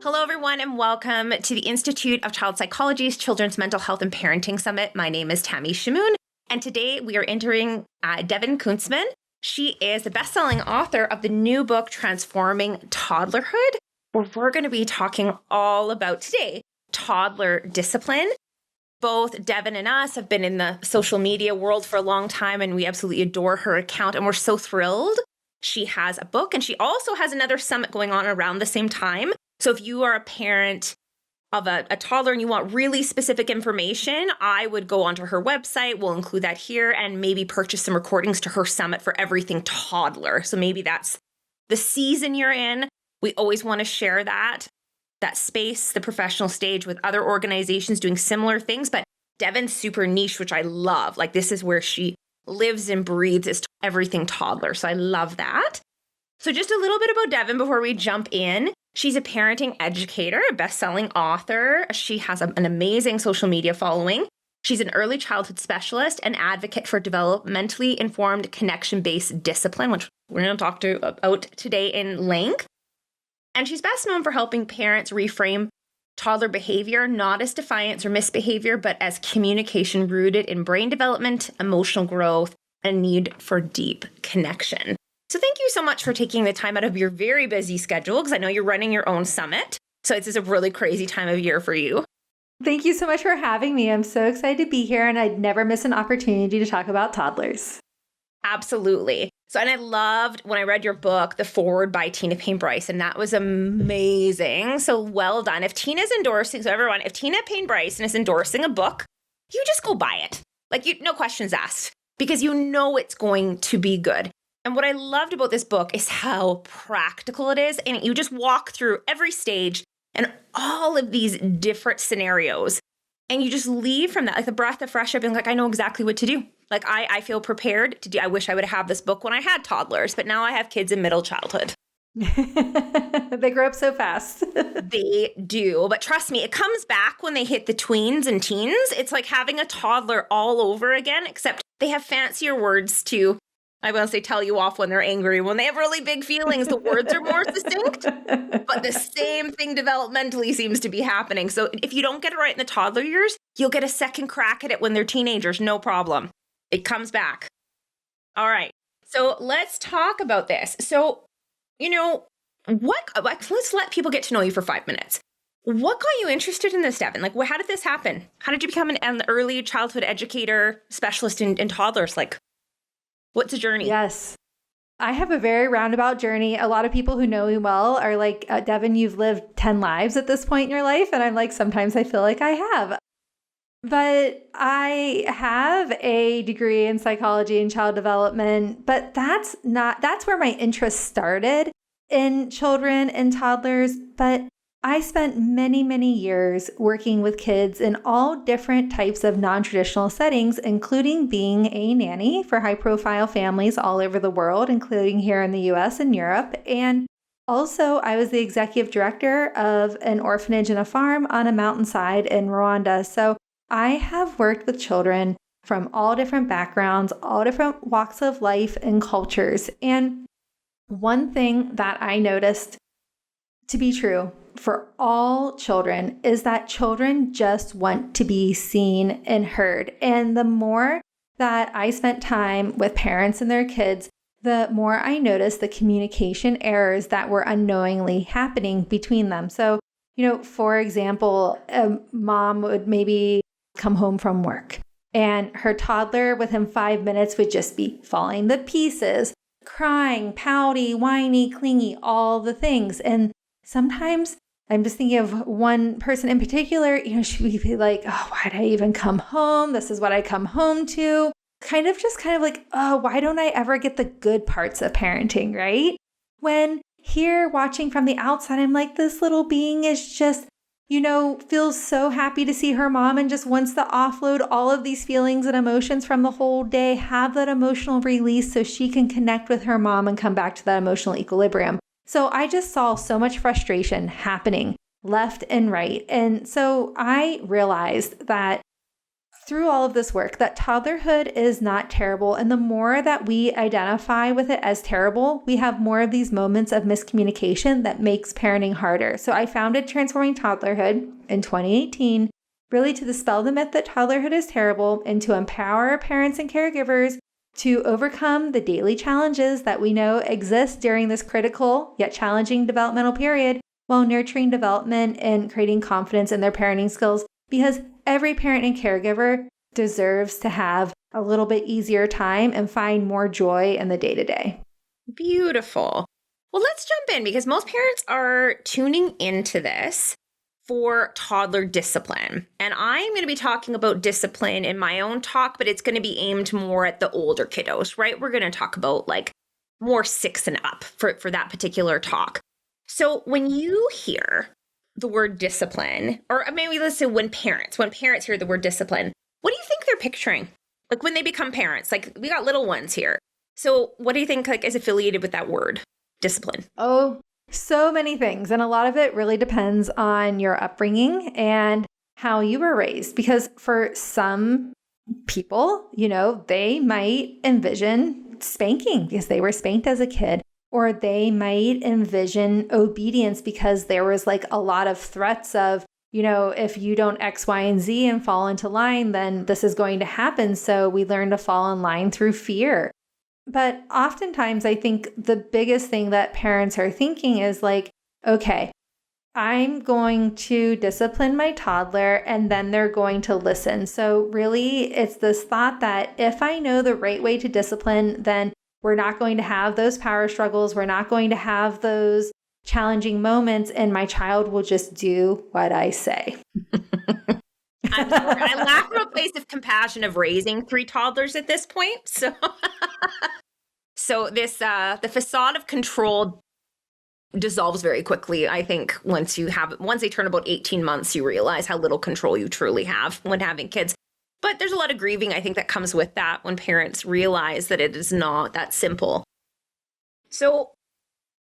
Hello, everyone, and welcome to the Institute of Child Psychology's Children's Mental Health and Parenting Summit. My name is Tammy Shamoon, and today we are interviewing Devon Kuntzman. She is the best-selling author of the new book, Transforming Toddlerhood, where we're going to be talking all about today, toddler discipline. Both Devon and us have been in the social media world for a long time, and we absolutely adore her account, and we're so thrilled. She has a book, and she also has another summit going on around the same time. So if you are a parent of a toddler and you want really specific information, I would go onto her website. We'll include that here and maybe purchase some recordings to her summit for everything toddler. So maybe that's the season you're in. We always want to share that space, the professional stage with other organizations doing similar things. But Devon's super niche, which I love. Like this is where she lives and breathes is everything toddler. So I love that. So just a little bit about Devon before we jump in. She's a parenting educator, a best-selling author. She has an amazing social media following. She's an early childhood specialist and advocate for developmentally informed connection-based discipline, which we're going to talk about today in length. And she's best known for helping parents reframe toddler behavior, not as defiance or misbehavior, but as communication rooted in brain development, emotional growth, and need for deep connection. So thank you so much for taking the time out of your very busy schedule, because I know you're running your own summit. So it's a really crazy time of year for you. Thank you so much for having me. I'm so excited to be here, and I'd never miss an opportunity to talk about toddlers. Absolutely. So, and I loved when I read your book, The Forward by Tina Payne Bryce, and that was amazing. So well done. If Tina's endorsing, so everyone, if Tina Payne Bryce is endorsing a book, you just go buy it. No questions asked, because you know it's going to be good. And what I loved about this book is how practical it is. And you just walk through every stage and all of these different scenarios. And you just leave from that, like the breath of fresh air, being like, I know exactly what to do. Like, I feel prepared to do. I wish I would have this book when I had toddlers, but now I have kids in middle childhood. They grow up so fast. They do. But trust me, it comes back when they hit the tweens and teens. It's like having a toddler all over again, except they have fancier words to, I won't say tell you off when they're angry. When they have really big feelings, the words are more succinct. But the same thing developmentally seems to be happening. So if you don't get it right in the toddler years, you'll get a second crack at it when they're teenagers. No problem. It comes back. All right. So let's talk about this. So, let's let people get to know you for 5 minutes. What got you interested in this, Devon? How did this happen? How did you become an early childhood educator specialist in toddlers? What's the journey? Yes. I have a very roundabout journey. A lot of people who know me well are like, Devon, you've lived 10 lives at this point in your life. And I'm like, sometimes I feel like I have. But I have a degree in psychology and child development, but that's where my interest started in children and toddlers. But I spent many, many years working with kids in all different types of non-traditional settings, including being a nanny for high-profile families all over the world, including here in the US and Europe. And also, I was the executive director of an orphanage and a farm on a mountainside in Rwanda. So I have worked with children from all different backgrounds, all different walks of life and cultures. And one thing that I noticed to be true for all children is that children just want to be seen and heard. And the more that I spent time with parents and their kids, the more I noticed the communication errors that were unknowingly happening between them. So, for example, a mom would maybe come home from work and her toddler within 5 minutes would just be falling to pieces, crying, pouty, whiny, clingy, all the things. And sometimes I'm just thinking of one person in particular, she would be like, oh, why did I even come home? This is what I come home to. Kind of like, oh, why don't I ever get the good parts of parenting, right? When here watching from the outside, I'm like, this little being is just, feels so happy to see her mom and just wants to offload all of these feelings and emotions from the whole day, have that emotional release so she can connect with her mom and come back to that emotional equilibrium. So I just saw so much frustration happening left and right. And so I realized that through all of this work that toddlerhood is not terrible. And the more that we identify with it as terrible, we have more of these moments of miscommunication that makes parenting harder. So I founded Transforming Toddlerhood in 2018, really to dispel the myth that toddlerhood is terrible and to empower parents and caregivers to overcome the daily challenges that we know exist during this critical yet challenging developmental period while nurturing development and creating confidence in their parenting skills, because every parent and caregiver deserves to have a little bit easier time and find more joy in the day-to-day. Beautiful. Well, let's jump in because most parents are tuning into this for toddler discipline. And I'm going to be talking about discipline in my own talk, but it's going to be aimed more at the older kiddos, right? We're going to talk about like more 6 and up for that particular talk. So when you hear the word discipline, or maybe let's say when parents hear the word discipline, what do you think they're picturing? Like when they become parents, like we got little ones here. So what do you think like is affiliated with that word, discipline? Oh, so many things. And a lot of it really depends on your upbringing and how you were raised. Because for some people, they might envision spanking because they were spanked as a kid. Or they might envision obedience because there was like a lot of threats of, if you don't X, Y, and Z and fall into line, then this is going to happen. So we learn to fall in line through fear. But oftentimes I think the biggest thing that parents are thinking is like, okay, I'm going to discipline my toddler and then they're going to listen. So really it's this thought that if I know the right way to discipline, then we're not going to have those power struggles. We're not going to have those challenging moments, and my child will just do what I say. I'm sorry. I lack from a place of compassion of raising 3 toddlers at this point. So this the facade of control dissolves very quickly. I think once they turn about 18 months, you realize how little control you truly have when having kids. But there's a lot of grieving, I think, that comes with that when parents realize that it is not that simple. So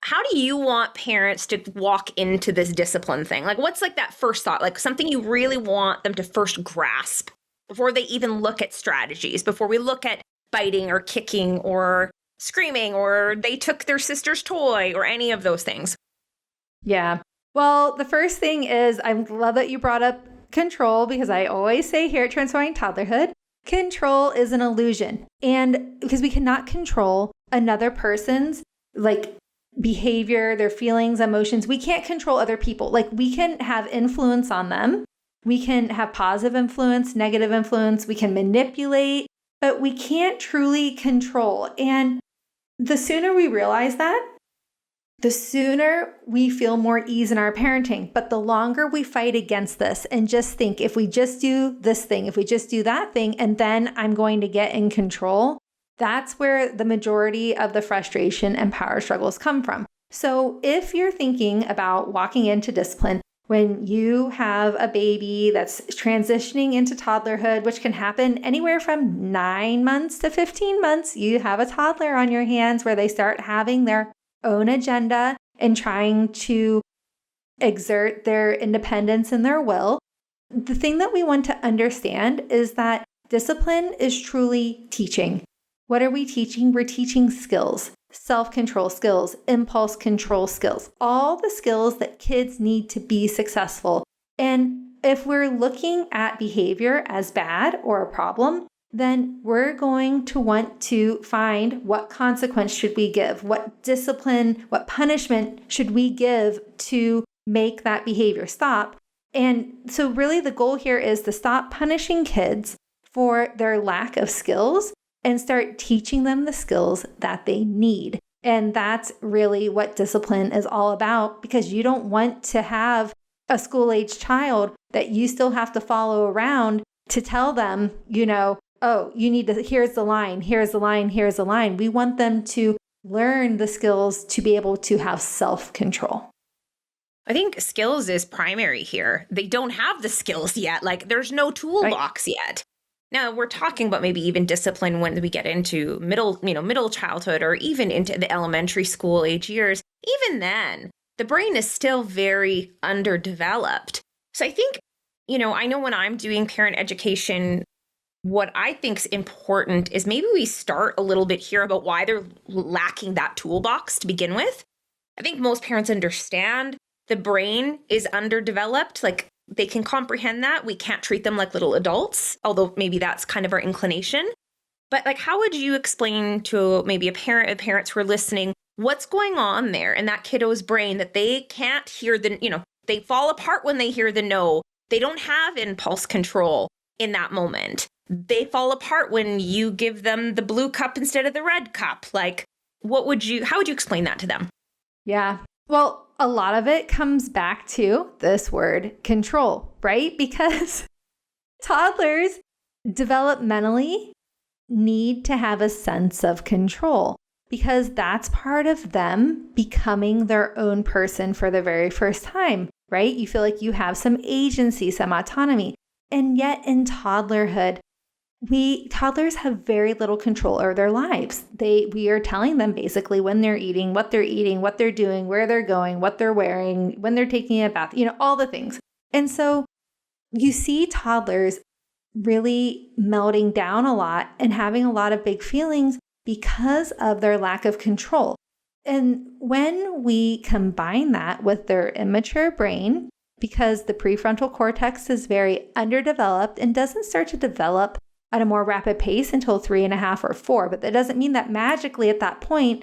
how do you want parents to walk into this discipline thing? Like, what's like that first thought, like something you really want them to first grasp before they even look at strategies, before we look at biting or kicking or screaming or they took their sister's toy or any of those things? Yeah. Well, the first thing is I love that you brought up control, because I always say here at Transforming Toddlerhood, control is an illusion. And because we cannot control another person's like behavior, their feelings, emotions, we can't control other people. Like we can have influence on them. We can have positive influence, negative influence. We can manipulate, but we can't truly control. And the sooner we realize that, the sooner we feel more ease in our parenting. But the longer we fight against this and just think, if we just do this thing, if we just do that thing, and then I'm going to get in control, that's where the majority of the frustration and power struggles come from. So if you're thinking about walking into discipline, when you have a baby that's transitioning into toddlerhood, which can happen anywhere from 9 months to 15 months, you have a toddler on your hands where they start having their own agenda and trying to exert their independence and their will. The thing that we want to understand is that discipline is truly teaching. What are we teaching? We're teaching skills, self-control skills, impulse control skills, all the skills that kids need to be successful. And if we're looking at behavior as bad or a problem, then we're going to want to find what consequence should we give, what discipline, what punishment should we give to make that behavior stop. And so really the goal here is to stop punishing kids for their lack of skills and start teaching them the skills that they need. And that's really what discipline is all about, because you don't want to have a school-age child that you still have to follow around to tell them, oh, you need to, here's the line, here's the line, here's the line. We want them to learn the skills to be able to have self-control. I think skills is primary here. They don't have the skills yet. Like there's no toolbox yet. Now we're talking about maybe even discipline when we get into middle childhood or even into the elementary school age years. Even then, the brain is still very underdeveloped. So I think, I know when I'm doing parent education what I think is important is maybe we start a little bit here about why they're lacking that toolbox to begin with. I think most parents understand the brain is underdeveloped. Like they can comprehend that. We can't treat them like little adults, although maybe that's kind of our inclination. But like, how would you explain to maybe parents who are listening, what's going on there in that kiddo's brain that they can't hear they fall apart when they hear the no. They don't have impulse control in that moment. They fall apart when you give them the blue cup instead of the red cup. Like, how would you explain that to them? Yeah. Well, a lot of it comes back to this word control, right? Because toddlers developmentally need to have a sense of control because that's part of them becoming their own person for the very first time, right? You feel like you have some agency, some autonomy. And yet in toddlerhood, toddlers have very little control over their lives. We are telling them basically when they're eating, what they're doing, where they're going, what they're wearing, when they're taking a bath, all the things. And so you see toddlers really melting down a lot and having a lot of big feelings because of their lack of control. And when we combine that with their immature brain, because the prefrontal cortex is very underdeveloped and doesn't start to develop at a more rapid pace until 3.5 or 4. But that doesn't mean that magically at that point,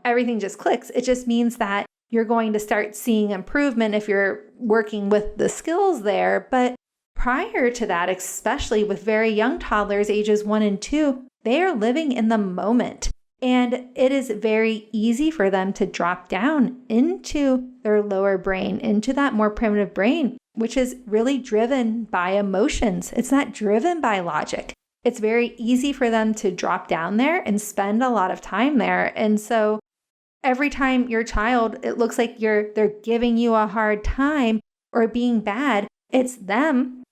everything just clicks. It just means that you're going to start seeing improvement if you're working with the skills there. But prior to that, especially with very young toddlers, ages 1 and 2, they are living in the moment. And it is very easy for them to drop down into their lower brain, into that more primitive brain, which is really driven by emotions. It's not driven by logic. It's very easy for them to drop down there and spend a lot of time there. And so every time your child, it looks like they're giving you a hard time or being bad, it's them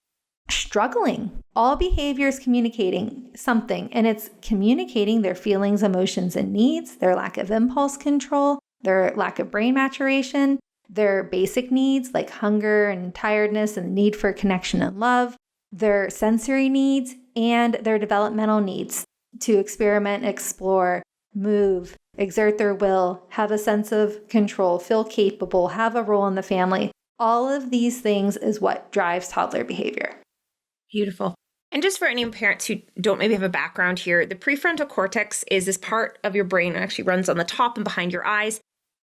struggling. All behavior is communicating something, and it's communicating their feelings, emotions, and needs, their lack of impulse control, their lack of brain maturation, their basic needs like hunger and tiredness and need for connection and love, their sensory needs, and their developmental needs to experiment, explore, move, exert their will, have a sense of control, feel capable, have a role in the family. All of these things is what drives toddler behavior. Beautiful. And just for any parents who don't maybe have a background here, the prefrontal cortex is this part of your brain that actually runs on the top and behind your eyes.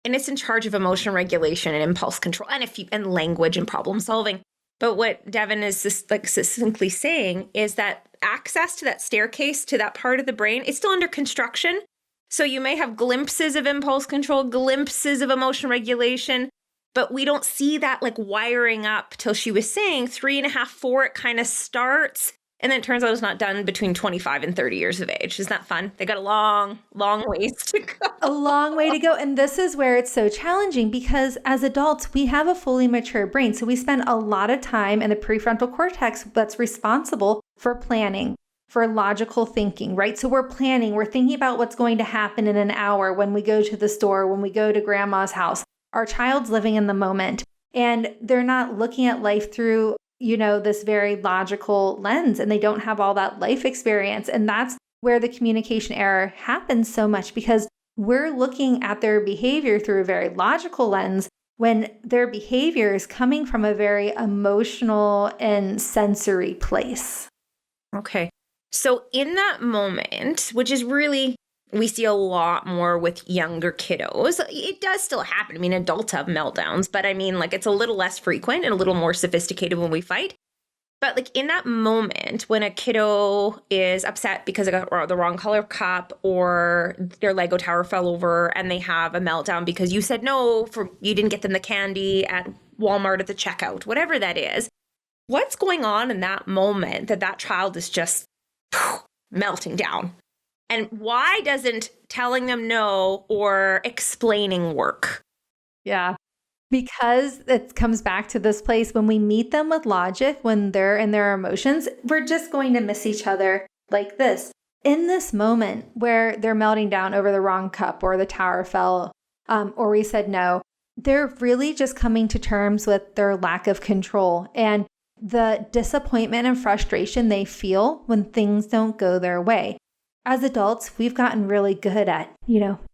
And it's in charge of emotion regulation and impulse control and language and problem solving. But what Devon is succinctly saying is that access to that staircase, to that part of the brain, it's still under construction. So you may have glimpses of impulse control, glimpses of emotion regulation, but we don't see that like wiring up till she was saying 3.5, 4, it kind of starts. And then it turns out it's not done between 25 and 30 years of age. Isn't that fun? They got a long, long ways to go. A long way to go. And this is where it's so challenging because as adults, we have a fully mature brain. So we spend a lot of time in the prefrontal cortex that's responsible for planning, for logical thinking, right? So we're planning, we're thinking about what's going to happen in an hour when we go to the store, when we go to grandma's house. Our child's living in the moment and they're not looking at life through this very logical lens, and they don't have all that life experience. And that's where the communication error happens so much because we're looking at their behavior through a very logical lens when their behavior is coming from a very emotional and sensory place. Okay. So in that moment, which is really, we see a lot more with younger kiddos. It does still happen. I mean, adults have meltdowns, but I mean, like it's a little less frequent and a little more sophisticated when we fight. But like in that moment when a kiddo is upset because they got the wrong color cup or their Lego tower fell over and they have a meltdown because you said no, you didn't get them the candy at Walmart at the checkout, whatever that is. What's going on in that moment that child is just melting down? And why doesn't telling them no or explaining work? Yeah, because it comes back to this place when we meet them with logic, when they're in their emotions, we're just going to miss each other like this. In this moment where they're melting down over the wrong cup or the tower fell or we said no, they're really just coming to terms with their lack of control. And the disappointment and frustration they feel when things don't go their way. As adults, we've gotten really good at,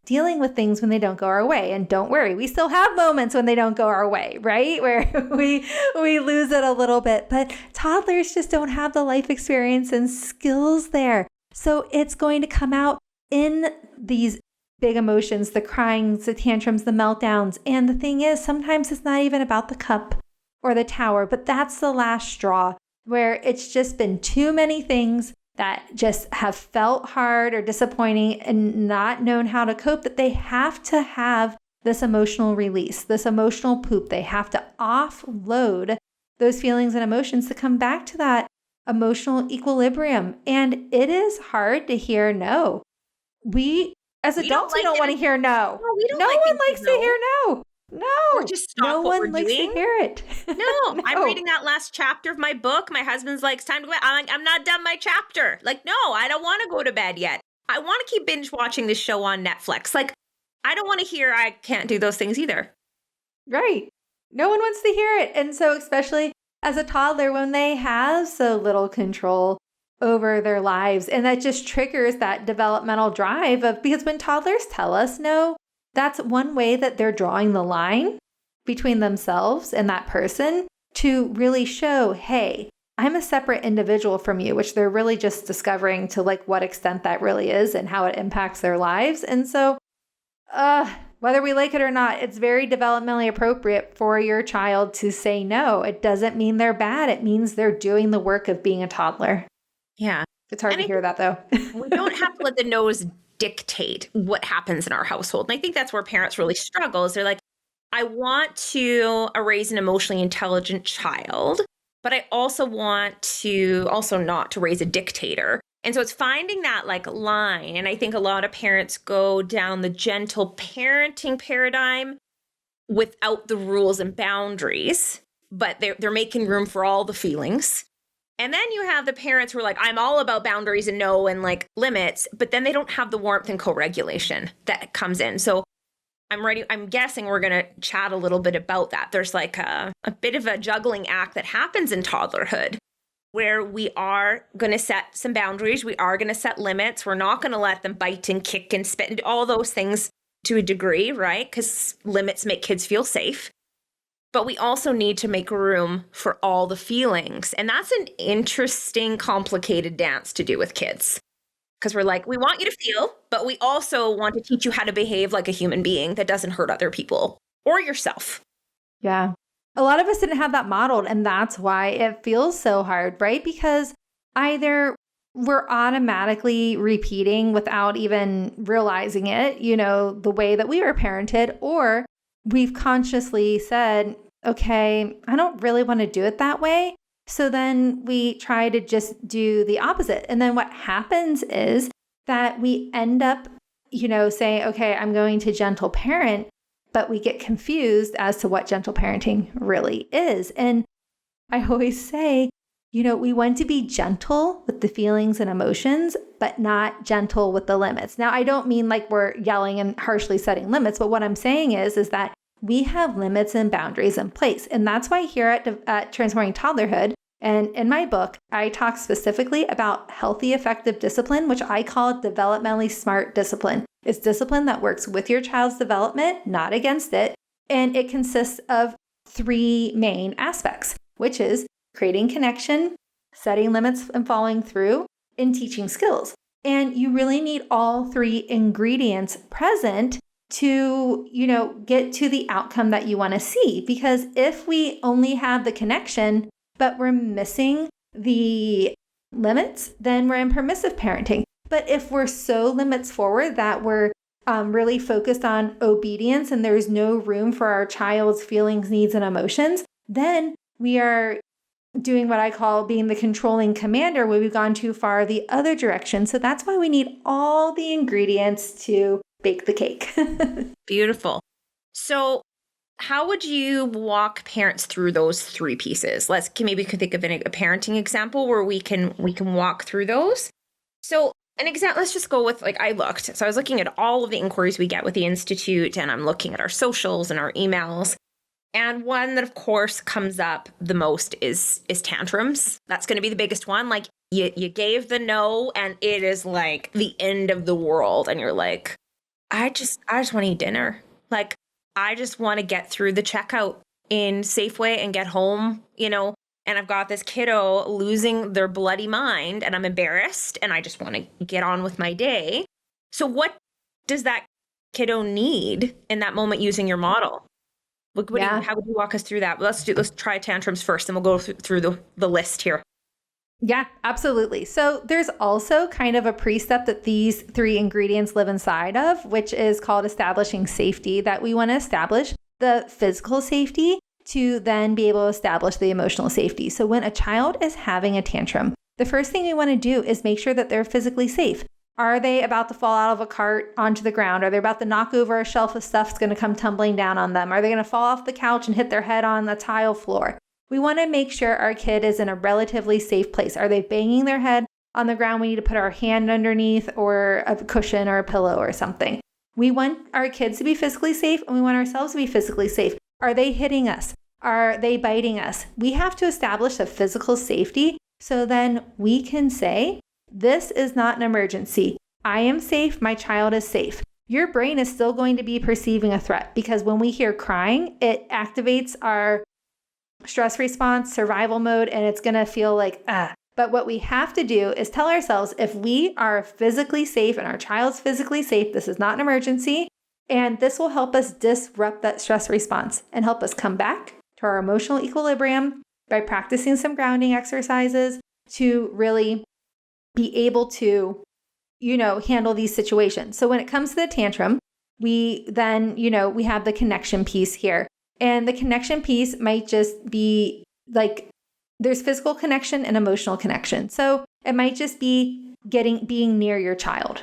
dealing with things when they don't go our way. And don't worry, we still have moments when they don't go our way, right? Where we lose it a little bit. But toddlers just don't have the life experience and skills there. So it's going to come out in these big emotions, the cryings, the tantrums, the meltdowns. And the thing is, sometimes it's not even about the cup or the tower, but that's the last straw where it's just been too many things that just have felt hard or disappointing and not known how to cope, that they have to have this emotional release, this emotional poop. They have to offload those feelings and emotions to come back to that emotional equilibrium. And it is hard to hear no. We, as adults, we don't want to hear no. No one likes to hear no. No, or just stop no what one we're likes doing. to hear it. No, I'm reading that last chapter of my book. My husband's like, it's time to go. I'm like, I'm not done my chapter. Like, no, I don't want to go to bed yet. I want to keep binge watching this show on Netflix. Like, I don't want to hear I can't do those things either. Right. No one wants to hear it. And so especially as a toddler, when they have so little control over their lives, and that just triggers that developmental drive because when toddlers tell us no, that's one way that they're drawing the line between themselves and that person to really show, hey, I'm a separate individual from you, which they're really just discovering to like what extent that really is and how it impacts their lives. And so whether we like it or not, it's very developmentally appropriate for your child to say no. It doesn't mean they're bad. It means they're doing the work of being a toddler. Yeah. It's hard to hear that though. We don't have to let the no's dictate what happens in our household. And I think that's where parents really struggle is they're like, I want to raise an emotionally intelligent child, but I also want to not to raise a dictator. And so it's finding that like line. And I think a lot of parents go down the gentle parenting paradigm without the rules and boundaries, but they're making room for all the feelings. And then you have the parents who are like, I'm all about boundaries and no and like limits, but then they don't have the warmth and co-regulation that comes in. So I'm guessing we're going to chat a little bit about that. There's like a bit of a juggling act that happens in toddlerhood where we are going to set some boundaries. We are going to set limits. We're not going to let them bite and kick and spit and all those things to a degree, right? Because limits make kids feel safe. But we also need to make room for all the feelings. And that's an interesting, complicated dance to do with kids. Because we're like, we want you to feel, but we also want to teach you how to behave like a human being that doesn't hurt other people or yourself. Yeah. A lot of us didn't have that modeled. And that's why it feels so hard, right? Because either we're automatically repeating without even realizing it, the way that we were parented, or we've consciously said, okay, I don't really want to do it that way. So then we try to just do the opposite. And then what happens is that we end up, saying, okay, I'm going to gentle parent, but we get confused as to what gentle parenting really is. And I always say, we want to be gentle with the feelings and emotions, but not gentle with the limits. Now, I don't mean like we're yelling and harshly setting limits, but what I'm saying is that we have limits and boundaries in place. And that's why here at Transforming Toddlerhood, and in my book, I talk specifically about healthy, effective discipline, which I call developmentally smart discipline. It's discipline that works with your child's development, not against it. And it consists of 3 main aspects, which is creating connection, setting limits and following through, and teaching skills. And you really need all 3 ingredients present to, get to the outcome that you want to see. Because if we only have the connection, but we're missing the limits, then we're in permissive parenting. But if we're so limits forward that we're really focused on obedience and there's no room for our child's feelings, needs, and emotions, then we are doing what I call being the controlling commander, where we've gone too far the other direction. So that's why we need all the ingredients to bake the cake. Beautiful. So how would you walk parents through those 3 pieces? Maybe we could think of a parenting example where we can walk through those. So an example, let's just go with I looked. So I was looking at all of the inquiries we get with the Institute, and I'm looking at our socials and our emails. And one that, of course, comes up the most is tantrums. That's going to be the biggest one. Like, you gave the no, and it is like the end of the world. And you're like, I just want to eat dinner. Like, I just want to get through the checkout in Safeway and get home, and I've got this kiddo losing their bloody mind, and I'm embarrassed, and I just want to get on with my day. So what does that kiddo need in that moment using your model? How would you walk us through that? Let's try tantrums first, and we'll go through the list here. Yeah, absolutely. So there's also kind of a precept that these 3 ingredients live inside of, which is called establishing safety, that we want to establish the physical safety to then be able to establish the emotional safety. So when a child is having a tantrum, the first thing we want to do is make sure that they're physically safe. Are they about to fall out of a cart onto the ground? Are they about to knock over a shelf of stuff that's going to come tumbling down on them? Are they going to fall off the couch and hit their head on the tile floor? We want to make sure our kid is in a relatively safe place. Are they banging their head on the ground? We need to put our hand underneath, or a cushion or a pillow or something. We want our kids to be physically safe, and we want ourselves to be physically safe. Are they hitting us? Are they biting us? We have to establish a physical safety so then we can say, this is not an emergency. I am safe. My child is safe. Your brain is still going to be perceiving a threat, because when we hear crying, it activates our stress response, survival mode, and it's going to feel like, But what we have to do is tell ourselves, if we are physically safe and our child's physically safe, this is not an emergency. And this will help us disrupt that stress response and help us come back to our emotional equilibrium by practicing some grounding exercises to really be able to, handle these situations. So when it comes to the tantrum, we then, we have the connection piece here. And the connection piece might just be like, there's physical connection and emotional connection. So it might just be being near your child,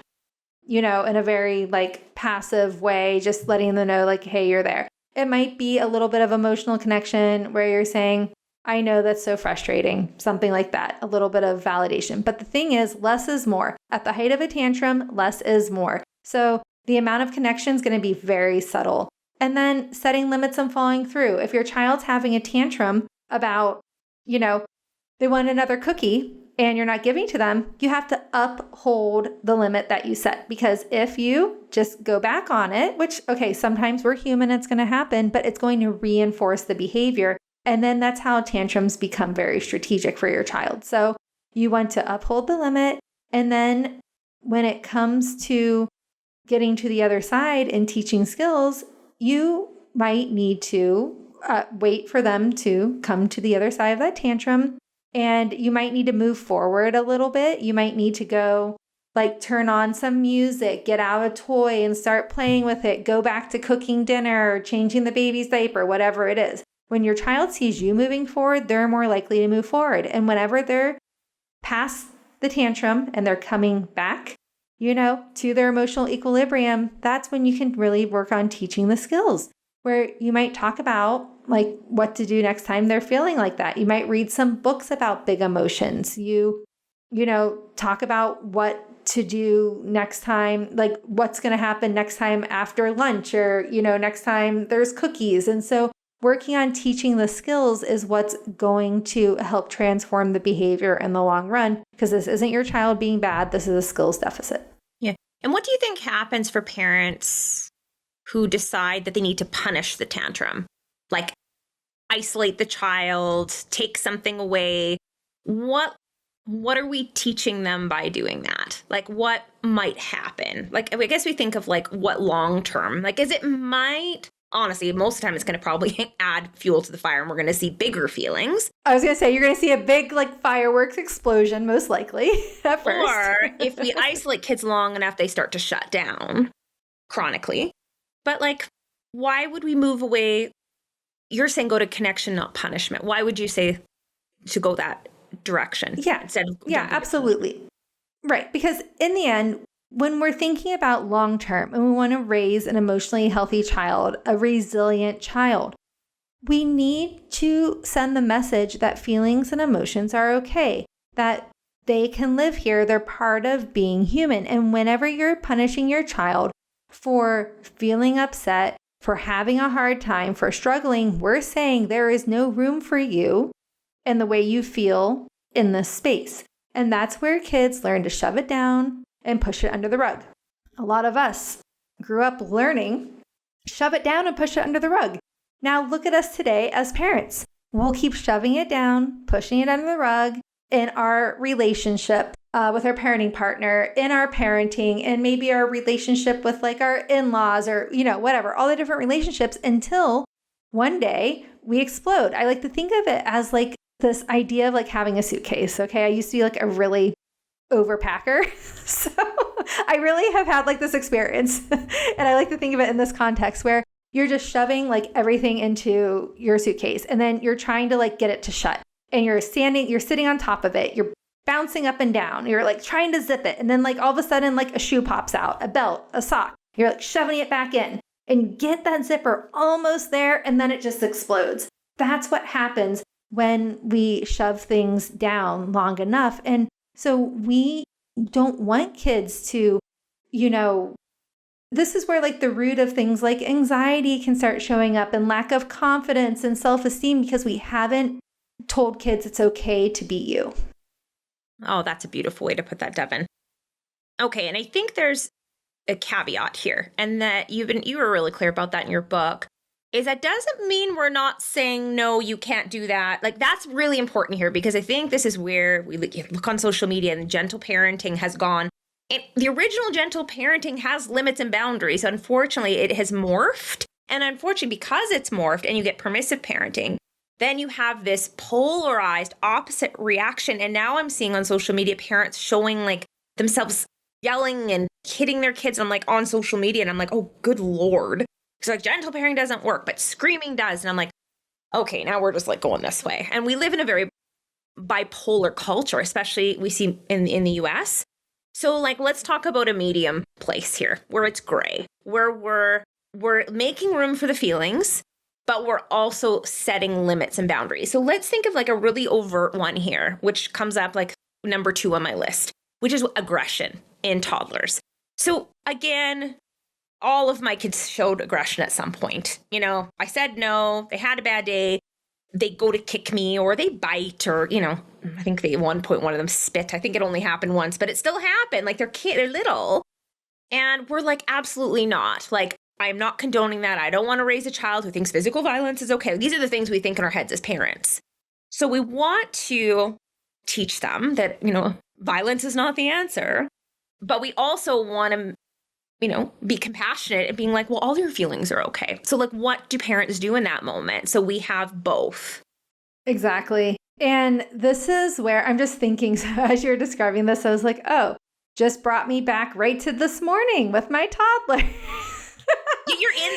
in a very passive way, just letting them know hey, you're there. It might be a little bit of emotional connection where you're saying, I know that's so frustrating, something like that, a little bit of validation. But the thing is, less is more. At the height of a tantrum, less is more. So the amount of connection is going to be very subtle. And then setting limits and following through. If your child's having a tantrum about, they want another cookie and you're not giving to them, you have to uphold the limit that you set. Because if you just go back on it, which, okay, sometimes we're human, it's going to happen, but it's going to reinforce the behavior. And then that's how tantrums become very strategic for your child. So you want to uphold the limit. And then when it comes to getting to the other side and teaching skills, you might need to wait for them to come to the other side of that tantrum. And you might need to move forward a little bit. You might need to go turn on some music, get out a toy and start playing with it, go back to cooking dinner, or changing the baby's diaper, whatever it is. When your child sees you moving forward, they're more likely to move forward. And whenever they're past the tantrum and they're coming back, to their emotional equilibrium, that's when you can really work on teaching the skills, where you might talk about what to do next time they're feeling like that. You might read some books about big emotions. You talk about what to do next time, what's going to happen next time after lunch, or, next time there's cookies. And so working on teaching the skills is what's going to help transform the behavior in the long run, because this isn't your child being bad. This is a skills deficit. Yeah. And what do you think happens for parents who decide that they need to punish the tantrum? Isolate the child, take something away. What are we teaching them by doing that? What might happen? I guess we think of what long term, is it might. Honestly, most of the time it's going to probably add fuel to the fire, and we're going to see bigger feelings. I was going to say, you're going to see a big fireworks explosion, most likely, at first. Or if we isolate kids long enough, they start to shut down chronically. But why would we move away? You're saying go to connection, not punishment. Why would you say to go that direction? Yeah, instead of absolutely. Right, because in the end, when we're thinking about long term and we want to raise an emotionally healthy child, a resilient child, we need to send the message that feelings and emotions are okay, that they can live here. They're part of being human. And whenever you're punishing your child for feeling upset, for having a hard time, for struggling, we're saying there is no room for you and the way you feel in this space. And that's where kids learn to shove it down and push it under the rug. A lot of us grew up learning, shove it down and push it under the rug. Now look at us today as parents. We'll keep shoving it down, pushing it under the rug in our relationship with our parenting partner, in our parenting, and maybe our relationship with like our in-laws or, whatever, all the different relationships until one day we explode. I like to think of it as like this idea of like having a suitcase. Okay. I used to be like a really overpacker. So I really have had like this experience. And I like to think of it in this context where you're just shoving like everything into your suitcase and then you're trying to like get it to shut and you're sitting on top of it. You're bouncing up and down. You're like trying to zip it. And then like all of a sudden, like a shoe pops out, a belt, a sock. You're like shoving it back in and you get that zipper almost there. And then it just explodes. That's what happens when we shove things down long enough. And so we don't want kids to, this is where like the root of things like anxiety can start showing up and lack of confidence and self-esteem because we haven't told kids it's okay to be you. Oh, that's a beautiful way to put that, Devon. Okay, and I think there's a caveat here, and that you were really clear about that in your book, is that doesn't mean we're not saying, no, you can't do that. Like, that's really important here, because I think this is where we look on social media and gentle parenting has gone. And the original gentle parenting has limits and boundaries. Unfortunately, it has morphed. And unfortunately, because it's morphed and you get permissive parenting, then you have this polarized opposite reaction. And now I'm seeing on social media parents showing like themselves yelling and hitting their kids. I'm like on social media and I'm like, oh, good Lord. Because like gentle parenting doesn't work, but screaming does. And I'm like, okay, now we're just like going this way. And we live in a very bipolar culture, especially we see in the US. So like, let's talk about a medium place here where it's gray, where we're making room for the feelings, but we're also setting limits and boundaries. So let's think of like a really overt one here, which comes up like number 2 on my list, which is aggression in toddlers. So again, all of my kids showed aggression at some point. I said no, they had a bad day, they go to kick me or they bite or, I think at one point one of them spit. I think it only happened once, but it still happened. Like they're little. And we're like, absolutely not. Like, I'm not condoning that. I don't want to raise a child who thinks physical violence is okay. These are the things we think in our heads as parents. So we want to teach them that, violence is not the answer. But we also want to, be compassionate and being like, well, all your feelings are okay. So like, what do parents do in that moment? So we have both. Exactly. And this is where I'm just thinking, so as you're describing this, I was like, oh, just brought me back right to this morning with my toddler.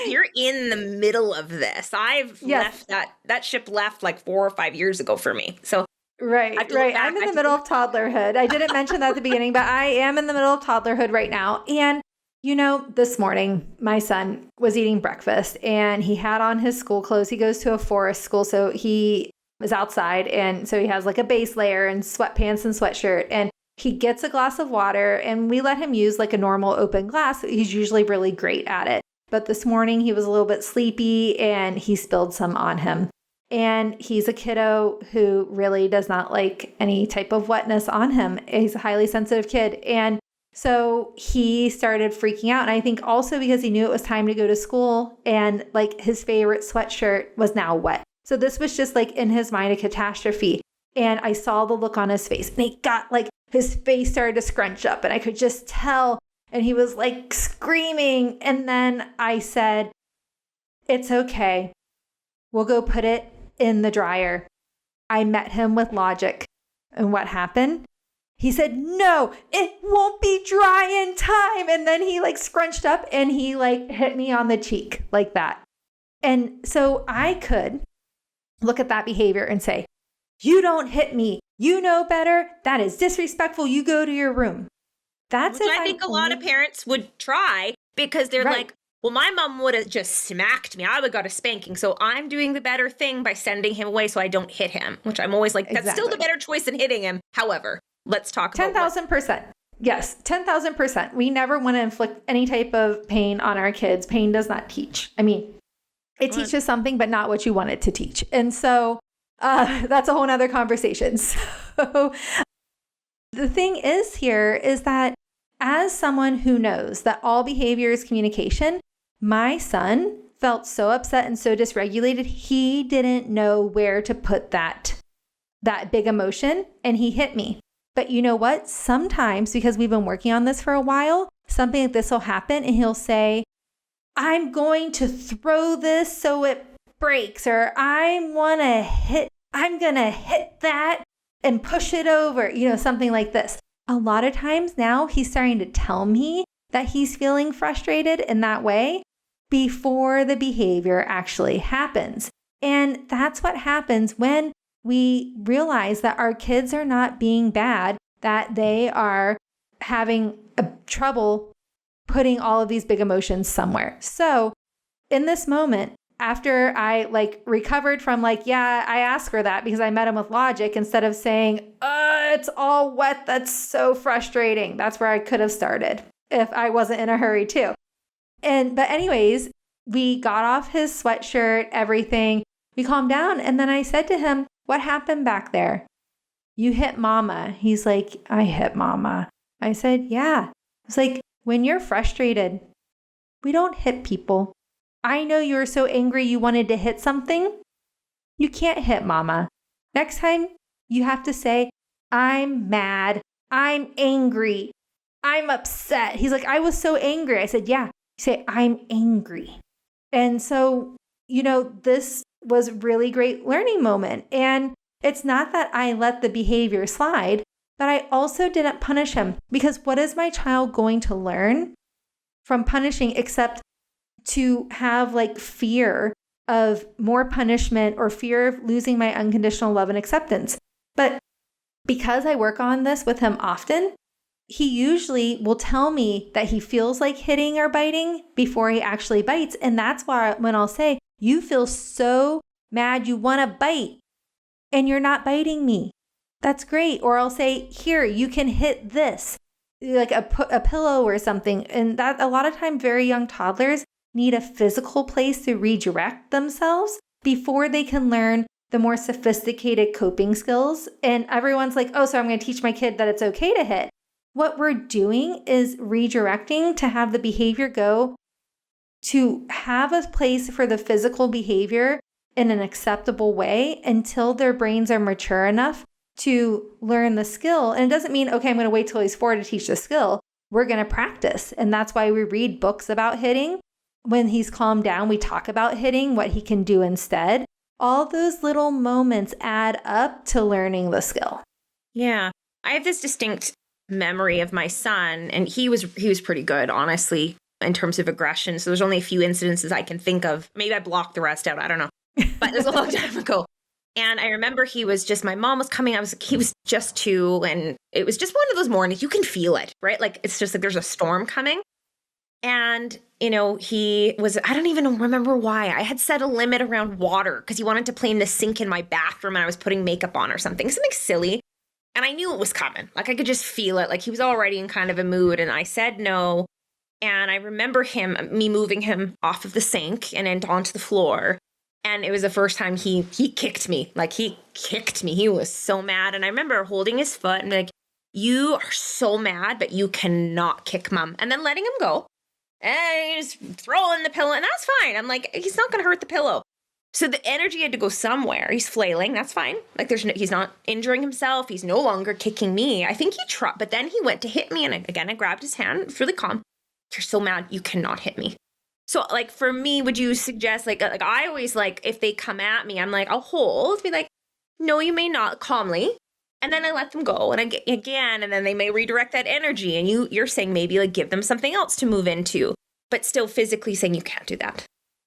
You're in the middle of this. I've left that ship left like 4 or 5 years ago for me. So right. I'm in the middle of toddlerhood. I didn't mention that at the beginning, but I am in the middle of toddlerhood right now. And this morning my son was eating breakfast and he had on his school clothes. He goes to a forest school, so he is outside, and so he has like a base layer and sweatpants and sweatshirt, and he gets a glass of water and we let him use like a normal open glass. He's usually really great at it. But this morning he was a little bit sleepy and he spilled some on him. And he's a kiddo who really does not like any type of wetness on him. He's a highly sensitive kid. And so he started freaking out. And I think also because he knew it was time to go to school and like his favorite sweatshirt was now wet. So this was just like in his mind a catastrophe. And I saw the look on his face and he got like his face started to scrunch up and I could just tell. And he was like screaming. And then I said, it's okay. We'll go put it in the dryer. I met him with logic. And what happened? He said, no, it won't be dry in time. And then he like scrunched up and he like hit me on the cheek like that. And so I could look at that behavior and say, you don't hit me. You know better. That is disrespectful. You go to your room. That's what I think a lot of parents would try because they're like, well, my mom would have just smacked me. I would have got a spanking. So I'm doing the better thing by sending him away so I don't hit him, which I'm always like, that's still the better choice than hitting him. However, let's talk about 10,000%. Yes, 10,000%. We never want to inflict any type of pain on our kids. Pain does not teach. I mean, it teaches something, but not what you want it to teach. And so that's a whole nother conversation. So the thing is here is that as someone who knows that all behavior is communication, my son felt so upset and so dysregulated, he didn't know where to put that big emotion, and he hit me. But you know what? Sometimes, because we've been working on this for a while, something like this will happen and he'll say, I'm going to throw this so it breaks, or I'm going to hit that and push it over, something like this. A lot of times now he's starting to tell me that he's feeling frustrated in that way before the behavior actually happens. And that's what happens when we realize that our kids are not being bad, that they are having trouble putting all of these big emotions somewhere. So in this moment, after I recovered from I asked for that because I met him with logic instead of saying, it's all wet. That's so frustrating. That's where I could have started if I wasn't in a hurry too. But anyways, we got off his sweatshirt, everything. We calmed down. And then I said to him, what happened back there? You hit mama. He's like, I hit mama. I said, yeah. It's like, when you're frustrated, we don't hit people. I know you were so angry you wanted to hit something. You can't hit mama. Next time you have to say, I'm mad. I'm angry. I'm upset. He's like, I was so angry. I said, yeah. You say, I'm angry. And so, this was a really great learning moment. And it's not that I let the behavior slide, but I also didn't punish him, because what is my child going to learn from punishing except to have fear of more punishment or fear of losing my unconditional love and acceptance? But because I work on this with him often, he usually will tell me that he feels like hitting or biting before he actually bites. And that's why when I'll say, you feel so mad you want to bite and you're not biting me. That's great. Or I'll say, here, you can hit this, like a pillow or something. And that a lot of time, very young toddlers need a physical place to redirect themselves before they can learn the more sophisticated coping skills. And everyone's like, oh, so I'm going to teach my kid that it's okay to hit. What we're doing is redirecting to have the behavior go to have a place for the physical behavior in an acceptable way until their brains are mature enough to learn the skill. And it doesn't mean, okay, I'm going to wait till he's 4 to teach the skill. We're going to practice. And that's why we read books about hitting. When he's calmed down, we talk about hitting, what he can do instead. All those little moments add up to learning the skill. Yeah. I have this distinct memory of my son, and he was pretty good, honestly, in terms of aggression. So there's only a few incidences I can think of. Maybe I blocked the rest out. I don't know. But it was a long time ago. And I remember my mom was coming. He was just 2, and it was just one of those mornings. You can feel it, right? It's just like there's a storm coming. And, he was, I don't even remember why. I had set a limit around water because he wanted to play in the sink in my bathroom and I was putting makeup on or something silly. And I knew it was coming. I could just feel it. He was already in kind of a mood. And I said no. And I remember me moving him off of the sink and then onto the floor. And it was the first time he kicked me. He kicked me. He was so mad. And I remember holding his foot and you are so mad, but you cannot kick mom. And then letting him go. And he's throwing the pillow. And that's fine. I'm like, he's not going to hurt the pillow. So the energy had to go somewhere. He's flailing. That's fine. He's not injuring himself. He's no longer kicking me. I think he tried. But then he went to hit me. And I grabbed his hand. It was really calm. You're so mad. You cannot hit me. So, for me, would you suggest, I always, if they come at me, I'm I'll hold, be no, you may not, calmly. And then I let them go. And again, and then they may redirect that energy. And you're saying maybe, give them something else to move into, but still physically saying you can't do that.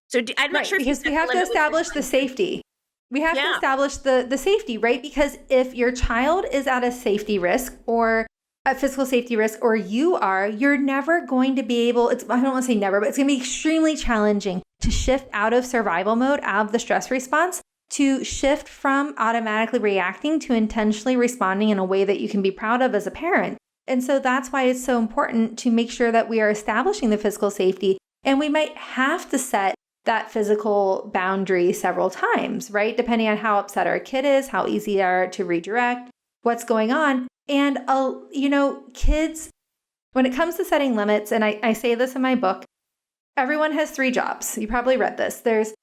So I'm not sure. Because we have to establish the safety. We have to establish the safety, right? Because if your child is at a safety risk or a physical safety risk, or you're never going to be able, I don't want to say never, but it's going to be extremely challenging to shift out of survival mode, out of the stress response, to shift from automatically reacting to intentionally responding in a way that you can be proud of as a parent. And so that's why it's so important to make sure that we are establishing the physical safety. And we might have to set that physical boundary several times, right? Depending on how upset our kid is, how easy they are to redirect, what's going on. And, kids, when it comes to setting limits, and I say this in my book, everyone has 3 jobs. You probably read this. There's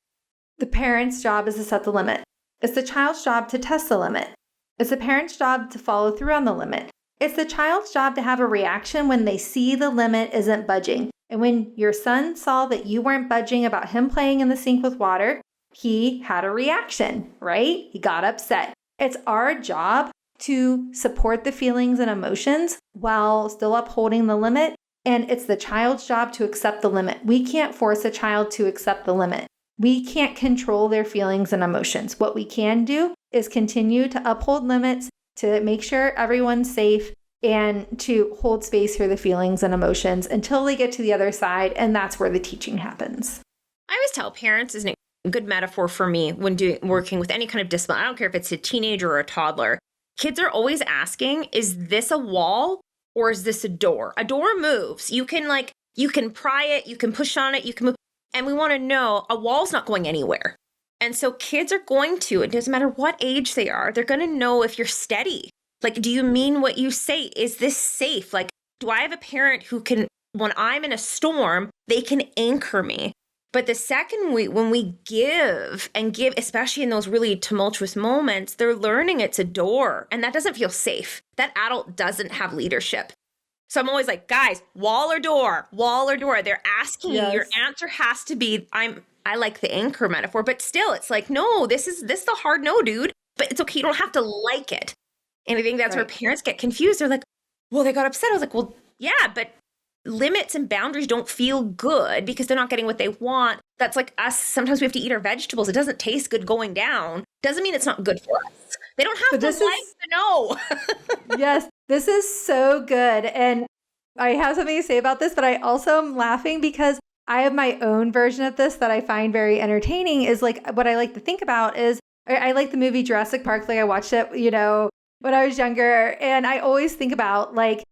the parent's job is to set the limit. It's the child's job to test the limit. It's the parent's job to follow through on the limit. It's the child's job to have a reaction when they see the limit isn't budging. And when your son saw that you weren't budging about him playing in the sink with water, he had a reaction, right? He got upset. It's our job to support the feelings and emotions while still upholding the limit. And it's the child's job to accept the limit. We can't force a child to accept the limit. We can't control their feelings and emotions. What we can do is continue to uphold limits, to make sure everyone's safe, and to hold space for the feelings and emotions until they get to the other side. And that's where the teaching happens. I always tell parents, isn't it a good metaphor for me when working with any kind of discipline? I don't care if it's a teenager or a toddler. Kids are always asking, is this a wall or is this a door? A door moves. You can pry it, you can push on it, you can move. And we want to know a wall's not going anywhere. And so kids are going to, it doesn't matter what age they are, they're going to know if you're steady. Like, do you mean what you say? Is this safe? Like, do I have a parent who can, when I'm in a storm, they can anchor me? But the second when we give, especially in those really tumultuous moments, they're learning it's a door. And that doesn't feel safe. That adult doesn't have leadership. So I'm always like, guys, wall or door, wall or door. They're asking you, your answer has to be, I like the anchor metaphor, but still it's like, no, this is the hard no, dude. But it's okay. You don't have to like it. And I think that's where parents get confused. They're like, well, they got upset. I was like, well, yeah, but limits and boundaries don't feel good because they're not getting what they want. That's like us. Sometimes we have to eat our vegetables. It doesn't taste good going down. Doesn't mean it's not good for us. They don't have to like the no. Yes, this is so good. And I have something to say about this, but I also am laughing because I have my own version of this that I find very entertaining. Is like, what I like to think about is, I like the movie Jurassic Park. Like, I watched it, when I was younger. And I always think about, like,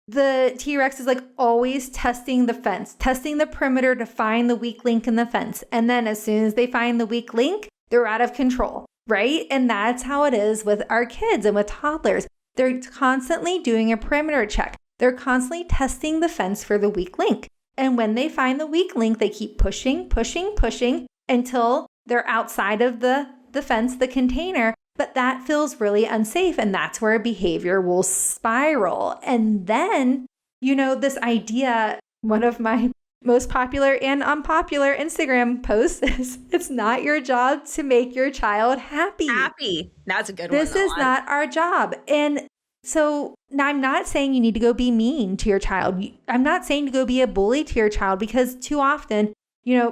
the T-Rex is like always testing the fence, testing the perimeter to find the weak link in the fence. And then as soon as they find the weak link, they're out of control, right? And that's how it is with our kids and with toddlers. They're constantly doing a perimeter check. They're constantly testing the fence for the weak link. And when they find the weak link, they keep pushing until they're outside of the fence, the container. But that feels really unsafe. And that's where behavior will spiral. And then, this idea, one of my most popular and unpopular Instagram posts is, it's not your job to make your child happy. Happy. That's a good one. This is not our job. And so now I'm not saying you need to go be mean to your child. I'm not saying to go be a bully to your child, because too often,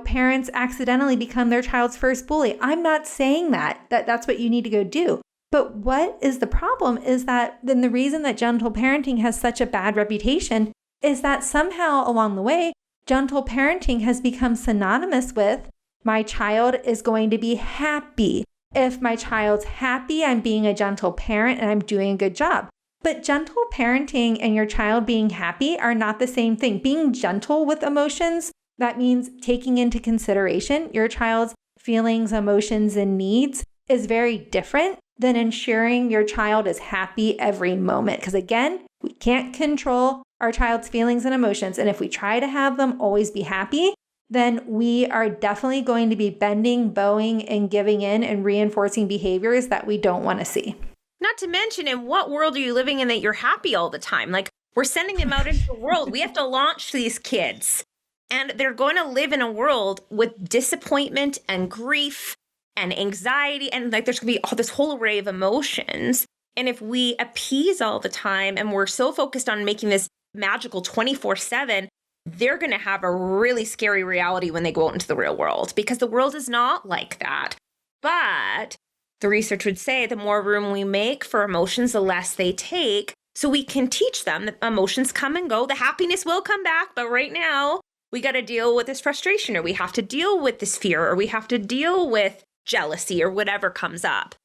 parents accidentally become their child's first bully. I'm not saying that's what you need to go do. But what is the problem is that then the reason that gentle parenting has such a bad reputation is that somehow along the way, gentle parenting has become synonymous with my child is going to be happy. If my child's happy, I'm being a gentle parent and I'm doing a good job. But gentle parenting and your child being happy are not the same thing. Being gentle with emotions, that means taking into consideration your child's feelings, emotions, and needs, is very different than ensuring your child is happy every moment. Because again, we can't control our child's feelings and emotions. And if we try to have them always be happy, then we are definitely going to be bending, bowing, and giving in and reinforcing behaviors that we don't want to see. Not to mention, in what world are you living in that you're happy all the time? Like, we're sending them out into the world. We have to launch these kids. And they're going to live in a world with disappointment and grief and anxiety. And like, there's going to be this whole array of emotions. And if we appease all the time and we're so focused on making this magical 24/7, they're going to have a really scary reality when they go out into the real world, because the world is not like that. But the research would say the more room we make for emotions, the less they take. So we can teach them that emotions come and go. The happiness will come back. But right now, we got to deal with this frustration, or we have to deal with this fear, or we have to deal with jealousy, or whatever comes up.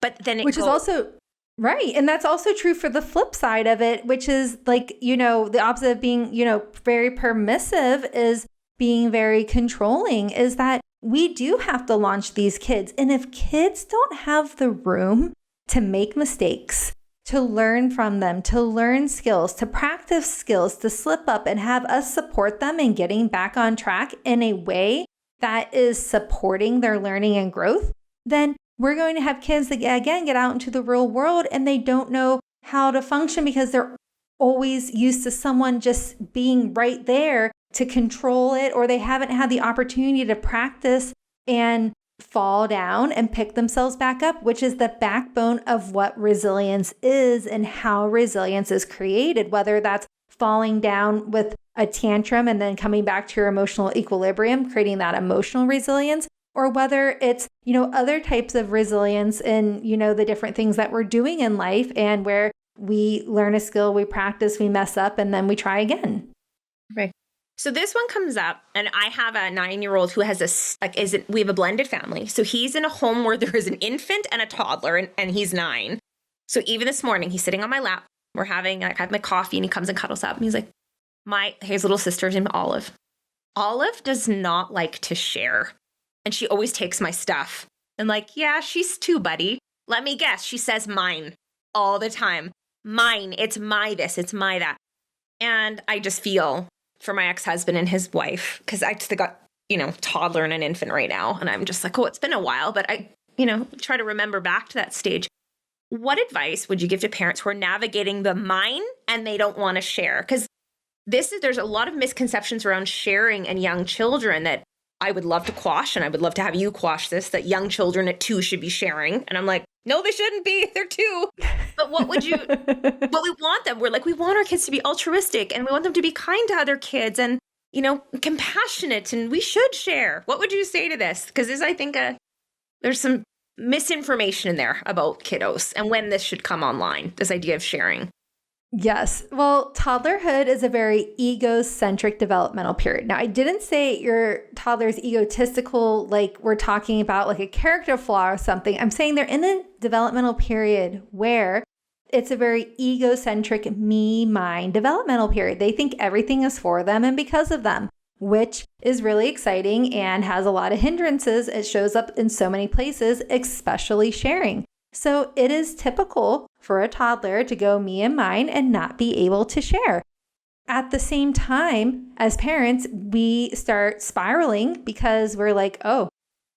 But then which is also Right. And that's also true for the flip side of it, which is like, the opposite of being, very permissive is being very controlling, is that we do have to launch these kids. And if kids don't have the room to make mistakes, to learn from them, to learn skills, to practice skills, to slip up and have us support them in getting back on track in a way that is supporting their learning and growth, then we're going to have kids that, again, get out into the real world and they don't know how to function because they're always used to someone just being right there to control it, or they haven't had the opportunity to practice and fall down and pick themselves back up, which is the backbone of what resilience is and how resilience is created, whether that's falling down with a tantrum and then coming back to your emotional equilibrium, creating that emotional resilience, or whether it's, other types of resilience in, the different things that we're doing in life and where we learn a skill, we practice, we mess up, and then we try again. Right. So this one comes up, and I have a 9-year-old who has we have a blended family. So he's in a home where there is an infant and a toddler, and he's 9. So even this morning, he's sitting on my lap. I have my coffee, and he comes and cuddles up, and he's like, his little sister's named Olive. Olive does not like to share. And she always takes my stuff. And yeah, she's 2, buddy. Let me guess. She says mine all the time. Mine. It's my this. It's my that. And I just feel for my ex-husband and his wife, because I just got, toddler and an infant right now. And I'm just like, oh, it's been a while. But I, try to remember back to that stage. What advice would you give to parents who are navigating the mine and they don't want to share? Because there's a lot of misconceptions around sharing and young children that I would love to quash, and I would love to have you quash this, that young children at 2 should be sharing. And I'm like, no, they shouldn't be. They're 2. But what we want them, we want our kids to be altruistic, and we want them to be kind to other kids and, compassionate, and we should share. What would you say to this? Because I think there's some misinformation in there about kiddos and when this should come online, this idea of sharing. Yes. Well, toddlerhood is a very egocentric developmental period. Now, I didn't say your toddler's egotistical, like we're talking about like a character flaw or something. I'm saying they're in a developmental period where it's a very egocentric me, mine developmental period. They think everything is for them and because of them, which is really exciting and has a lot of hindrances. It shows up in so many places, especially sharing. So it is typical for a toddler to go me and mine and not be able to share. At the same time, as parents, we start spiraling because we're like, oh,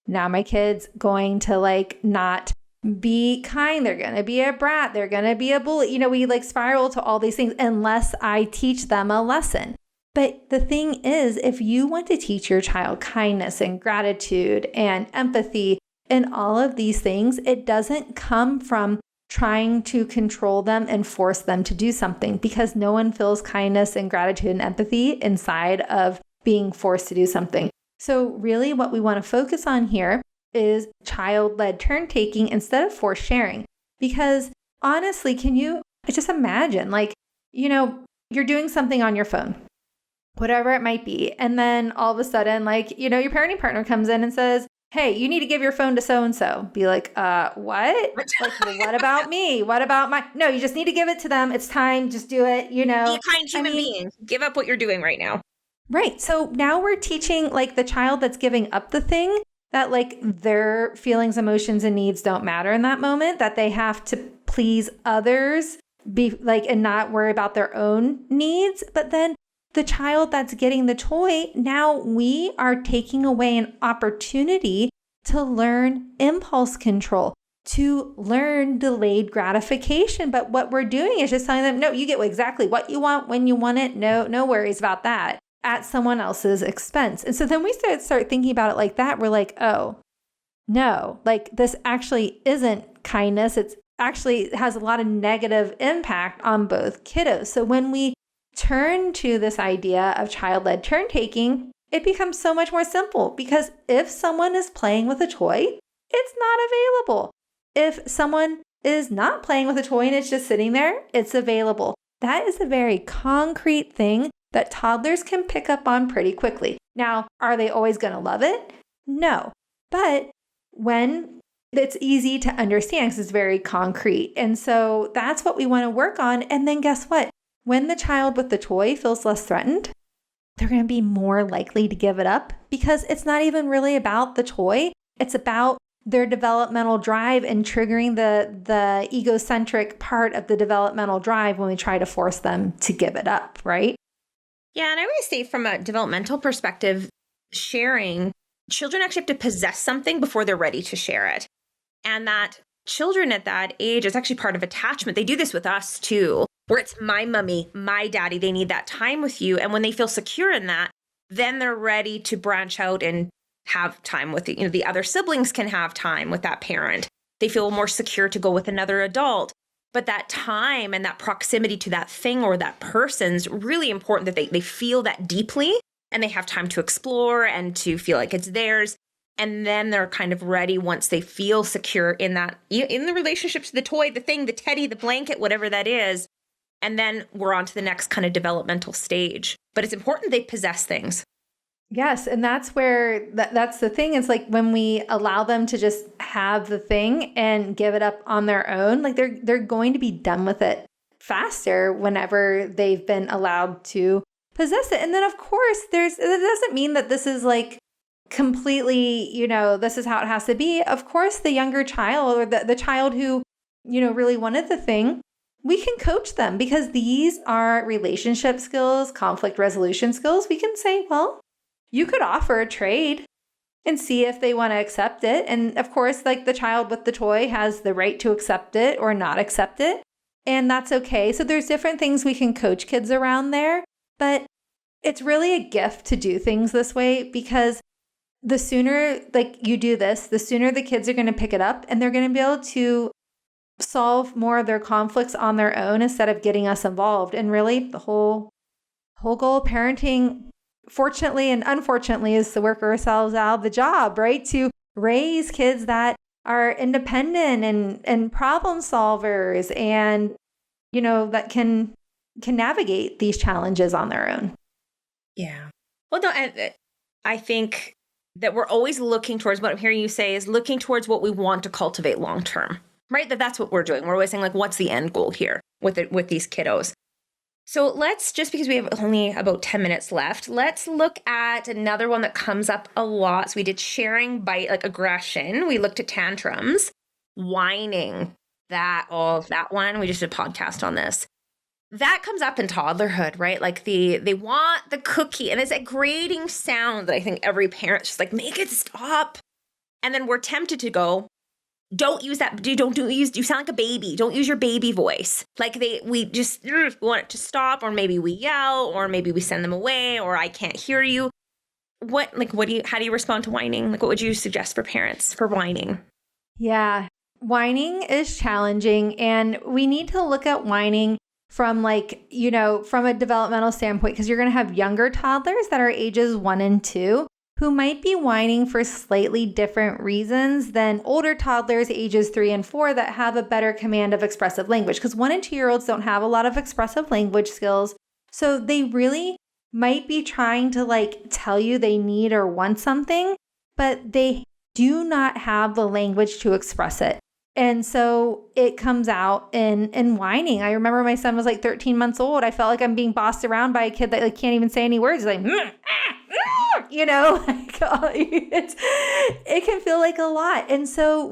now my kid's going to not be kind. They're going to be a brat. They're going to be a bully. We spiral to all these things unless I teach them a lesson. But the thing is, if you want to teach your child kindness and gratitude and empathy and all of these things, it doesn't come from trying to control them and force them to do something, because no one feels kindness and gratitude and empathy inside of being forced to do something. So really what we want to focus on here is child-led turn-taking instead of forced sharing. Because honestly, can you just imagine, you're doing something on your phone, whatever it might be, and then all of a sudden, your parenting partner comes in and says, hey, you need to give your phone to so-and-so. Be like, what? Well, what about me? What about no, you just need to give it to them. It's time. Just do it, Be a kind human being. Give up what you're doing right now. Right. So now we're teaching the child that's giving up the thing that their feelings, emotions, and needs don't matter in that moment, that they have to please others, and not worry about their own needs. But then the child that's getting the toy, now we are taking away an opportunity to learn impulse control, to learn delayed gratification. But what we're doing is just telling them, no, you get exactly what you want when you want it. No worries about that, at someone else's expense. And so then we start thinking about it like that. We're like, oh, no, this actually isn't kindness. It's actually has a lot of negative impact on both kiddos. So when we turn to this idea of child-led turn-taking, it becomes so much more simple, because if someone is playing with a toy, it's not available. If someone is not playing with a toy and it's just sitting there, it's available. That is a very concrete thing that toddlers can pick up on pretty quickly. Now, are they always going to love it? No. But when it's easy to understand because it's very concrete. And so that's what we want to work on. And then guess what? When the child with the toy feels less threatened, they're going to be more likely to give it up because it's not even really about the toy. It's about their developmental drive and triggering the egocentric part of the developmental drive when we try to force them to give it up, right? Yeah, and I would say from a developmental perspective, sharing, children actually have to possess something before they're ready to share it. And that children at that age is actually part of attachment. They do this with us too, where it's my mommy, my daddy, they need that time with you. And when they feel secure in that, then they're ready to branch out and have time with the other siblings can have time with that parent. They feel more secure to go with another adult. But that time and that proximity to that thing or that person's really important that they feel that deeply and they have time to explore and to feel like it's theirs. And then they're kind of ready once they feel secure in that, in the relationship to the toy, the thing, the teddy, the blanket, whatever that is. And then we're on to the next kind of developmental stage. But it's important they possess things. Yes. And that's where that's the thing. It's like when we allow them to just have the thing and give it up on their own, like they're going to be done with it faster whenever they've been allowed to possess it. And then of course it doesn't mean that this is like completely, this is how it has to be. Of course, the younger child or the child who, really wanted the thing, we can coach them because these are relationship skills, conflict resolution skills. We can say, well, you could offer a trade and see if they want to accept it. And of course, like the child with the toy has the right to accept it or not accept it. And that's okay. So there's different things we can coach kids around there. But it's really a gift to do things this way because the sooner like you do this, the sooner the kids are going to pick it up and they're going to be able to solve more of their conflicts on their own instead of getting us involved. And really the whole goal of parenting, fortunately and unfortunately, is to work ourselves out of the job, right? To raise kids that are independent and problem solvers and, that can navigate these challenges on their own. Yeah. Well, no, I think that we're always looking towards what I'm hearing you say is looking towards what we want to cultivate long term, right? That's what we're doing. We're always saying like, what's the end goal here with these kiddos? So let's, just because we have only about 10 minutes left, let's look at another one that comes up a lot. So we did sharing, bite, like aggression. We looked at tantrums, whining, that one. We just did a podcast on this. That comes up in toddlerhood, right? Like they want the cookie and it's a grating sound that I think every parent's just like, make it stop. And then we're tempted to go, don't use that. You sound like a baby. Don't use your baby voice. Like we just want it to stop, or maybe we yell, or maybe we send them away, or I can't hear you. How do you respond to whining? Like, what would you suggest for parents for whining? Yeah. Whining is challenging, and we need to look at whining from from a developmental standpoint, because you're going to have younger toddlers that are ages 1 and 2 who might be whining for slightly different reasons than older toddlers ages 3 and 4 that have a better command of expressive language, because 1 and 2-year-olds don't have a lot of expressive language skills. So they really might be trying to tell you they need or want something, but they do not have the language to express it. And so it comes out in whining. I remember my son was 13 months old. I felt like I'm being bossed around by a kid that can't even say any words. He's it can feel like a lot. And so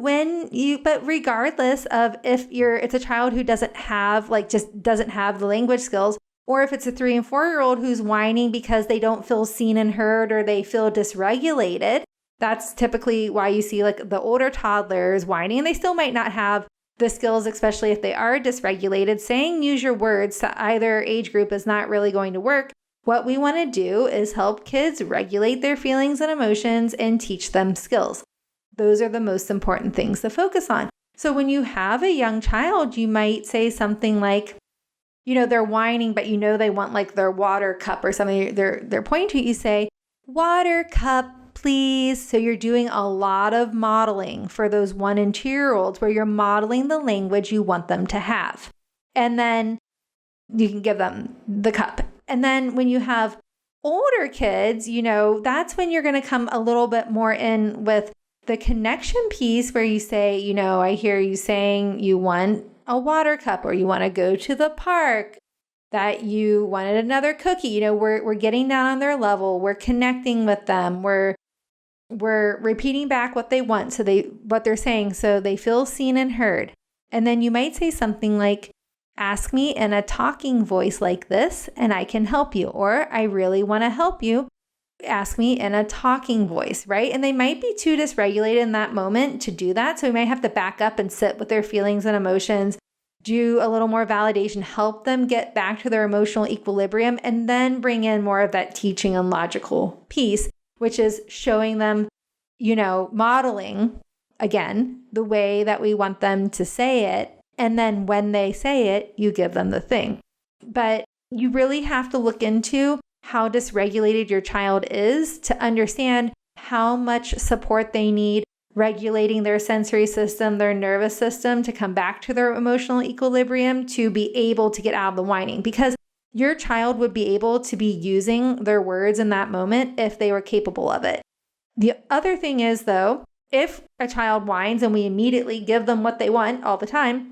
but regardless of if it's a child who doesn't have the language skills, or if it's a 3 and 4-year-old who's whining because they don't feel seen and heard, or they feel dysregulated, that's typically why you see the older toddlers whining, and they still might not have the skills, especially if they are dysregulated. Saying use your words to either age group is not really going to work. What we want to do is help kids regulate their feelings and emotions and teach them skills. Those are the most important things to focus on. So when you have a young child, you might say something like, they're whining, but they want their water cup or something. They're pointing to it. You say, water cup, please. So you're doing a lot of modeling for those 1 and 2-year-olds where you're modeling the language you want them to have. And then you can give them the cup. And then when you have older kids, that's when you're going to come a little bit more in with The connection piece where you say, I hear you saying you want a water cup or you want to go to the park, that you wanted another cookie. We're getting down on their level. We're connecting with them. We're repeating back what they want, what they're saying, so they feel seen and heard. And then you might say something like, ask me in a talking voice like this, and I can help you. Or I really want to help you. Ask me in a talking voice, right? And they might be too dysregulated in that moment to do that. So we might have to back up and sit with their feelings and emotions, do a little more validation, help them get back to their emotional equilibrium, and then bring in more of that teaching and logical piece, which is showing them, modeling, again, the way that we want them to say it. And then when they say it, you give them the thing. But you really have to look into how dysregulated your child is to understand how much support they need regulating their sensory system, their nervous system to come back to their emotional equilibrium to be able to get out of the whining. Because your child would be able to be using their words in that moment if they were capable of it. The other thing is, though, if a child whines and we immediately give them what they want all the time,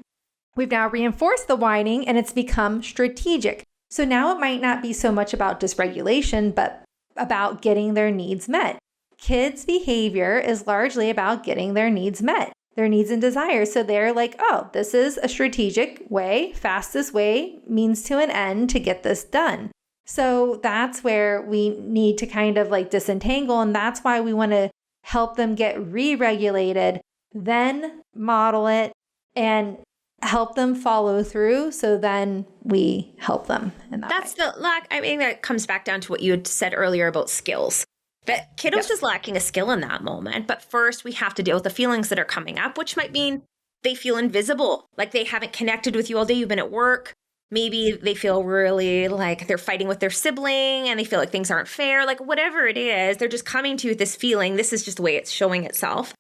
we've now reinforced the whining and it's become strategic. So now it might not be so much about dysregulation, but about getting their needs met. Kids' behavior is largely about getting their needs met, their needs and desires. So they're like, oh, this is a strategic way, fastest way, means to an end to get this done. So that's where we need to kind of disentangle. And that's why we want to help them get re-regulated, then model it and help them follow through. So then we help them in that That's way. the lack. I mean, that comes back down to what you had said earlier about skills. That kiddos just lacking a skill in that moment. But first, we have to deal with the feelings that are coming up, which might mean they feel invisible, like they haven't connected with you all day. You've been at work. Maybe they feel really like they're fighting with their sibling and they feel like things aren't fair. Like whatever it is, they're just coming to you with this feeling. This is just the way it's showing itself.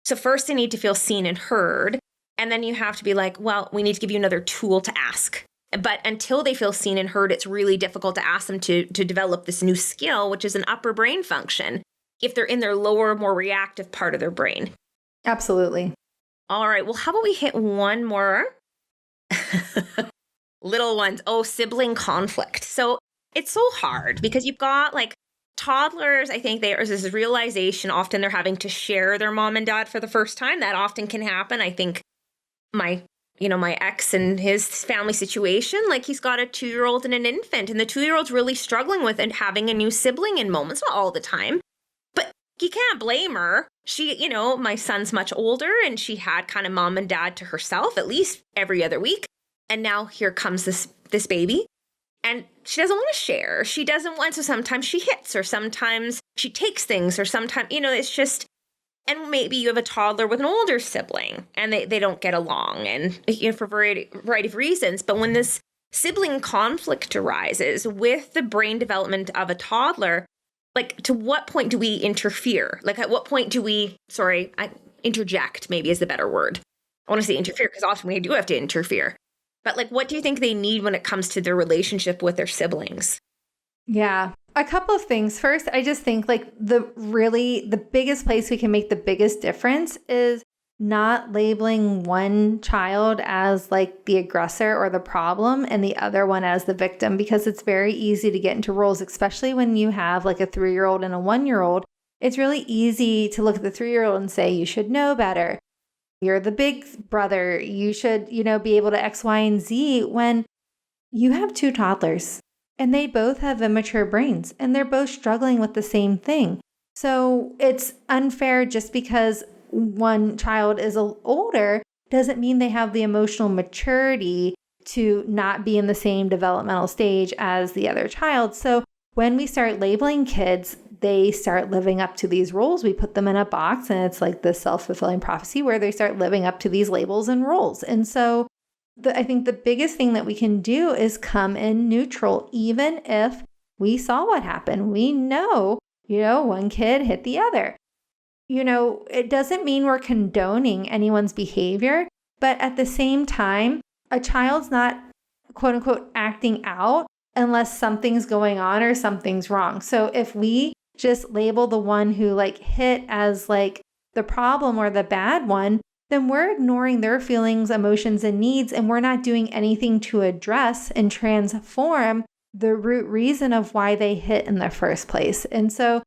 So first, they need to feel seen and heard. And then you have to be like, well, we need to give you another tool to ask. But until they feel seen and heard, it's really difficult to ask them to develop this new skill, which is an upper brain function, if they're in their lower, more reactive part of their brain. Absolutely. All right. Well, how about we hit one more? Little ones. Oh, sibling conflict. So it's so hard because you've got toddlers. I think there's this realization often they're having to share their mom and dad for the first time. That often can happen. I think my ex and his family situation, he's got a 2-year-old and an infant, and the 2-year-old's really struggling with and having a new sibling in moments, not all the time, but you can't blame her. She, my son's much older and she had kind of mom and dad to herself at least every other week. And now here comes this baby and she doesn't want to share. She doesn't want, so sometimes she hits or sometimes she takes things or sometimes, it's just, and maybe you have a toddler with an older sibling and they don't get along and for a variety of reasons. But when this sibling conflict arises with the brain development of a toddler, to what point do we interfere? At what point do we, interject maybe is the better word. I want to say interfere because often we do have to interfere. But what do you think they need when it comes to their relationship with their siblings? Yeah. A couple of things. First, I just think the biggest place we can make the biggest difference is not labeling one child as the aggressor or the problem and the other one as the victim, because it's very easy to get into roles, especially when you have a 3-year-old and a 1-year-old. It's really easy to look at the 3-year-old and say, you should know better. You're the big brother. You should, be able to X, Y, and Z, when you have 2 toddlers. And they both have immature brains and they're both struggling with the same thing. So it's unfair just because one child is older doesn't mean they have the emotional maturity to not be in the same developmental stage as the other child. So when we start labeling kids, they start living up to these roles. We put them in a box and it's like this self-fulfilling prophecy where they start living up to these labels and roles. And so I think the biggest thing that we can do is come in neutral, even if we saw what happened. We know, one kid hit the other. It doesn't mean we're condoning anyone's behavior, but at the same time, a child's not, quote unquote, acting out unless something's going on or something's wrong. So if we just label the one who hit as the problem or the bad one, then we're ignoring their feelings, emotions, and needs, and we're not doing anything to address and transform the root reason of why they hit in the first place. And so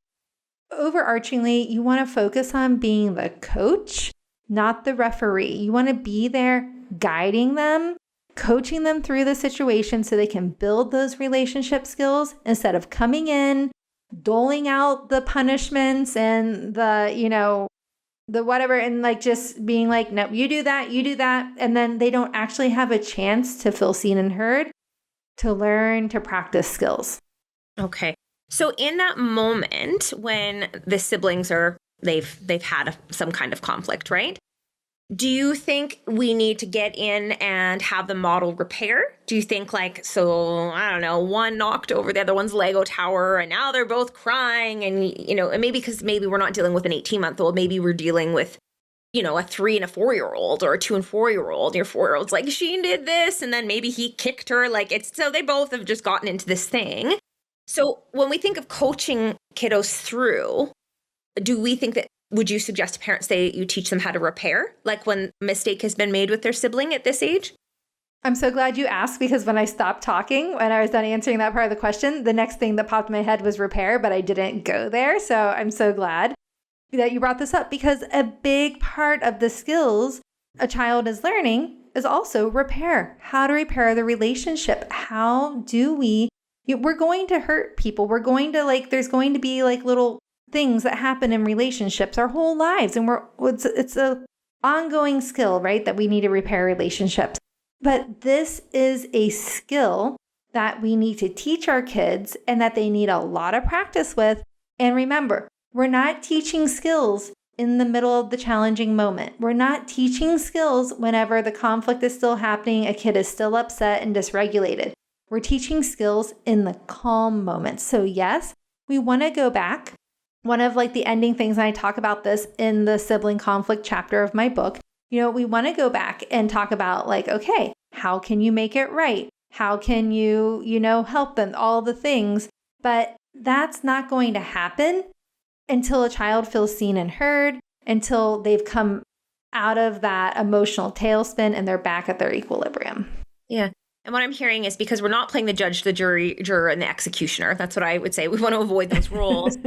overarchingly, you want to focus on being the coach, not the referee. You want to be there guiding them, coaching them through the situation so they can build those relationship skills instead of coming in, doling out the punishments and the whatever, and like just being like, no, you do that. And then they don't actually have a chance to feel seen and heard, to learn, to practice skills. Okay. So in that moment when the siblings they've had some kind of conflict, right? Do you think we need to get in and have them model repair? Do you think I don't know, one knocked over the other one's Lego tower and now they're both crying and, and maybe because maybe we're not dealing with an 18-month-old, maybe we're dealing with, a 3 and a 4-year-old or a 2 and 4-year-old. Your 4-year-old's like, she did this. And then maybe he kicked her. So they both have just gotten into this thing. So when we think of coaching kiddos through, would you suggest to parents you teach them how to repair? Like when a mistake has been made with their sibling at this age? I'm so glad you asked, because when I stopped talking, when I was done answering that part of the question, the next thing that popped in my head was repair, but I didn't go there. So I'm so glad that you brought this up, because a big part of the skills a child is learning is also repair. How to repair the relationship. How do we're going to hurt people. We're going to there's going to be little things that happen in relationships our whole lives. And it's a ongoing skill, right? That we need to repair relationships. But this is a skill that we need to teach our kids and that they need a lot of practice with. And remember, we're not teaching skills in the middle of the challenging moment. We're not teaching skills whenever the conflict is still happening, a kid is still upset and dysregulated. We're teaching skills in the calm moments. So yes, we want to go back. One of the ending things, and I talk about this in the sibling conflict chapter of my book, we want to go back and talk about okay, how can you make it right? How can you, help them, all the things. But that's not going to happen until a child feels seen and heard, until they've come out of that emotional tailspin and they're back at their equilibrium. Yeah. And what I'm hearing is, because we're not playing the judge, the juror, and the executioner. That's what I would say. We want to avoid those roles.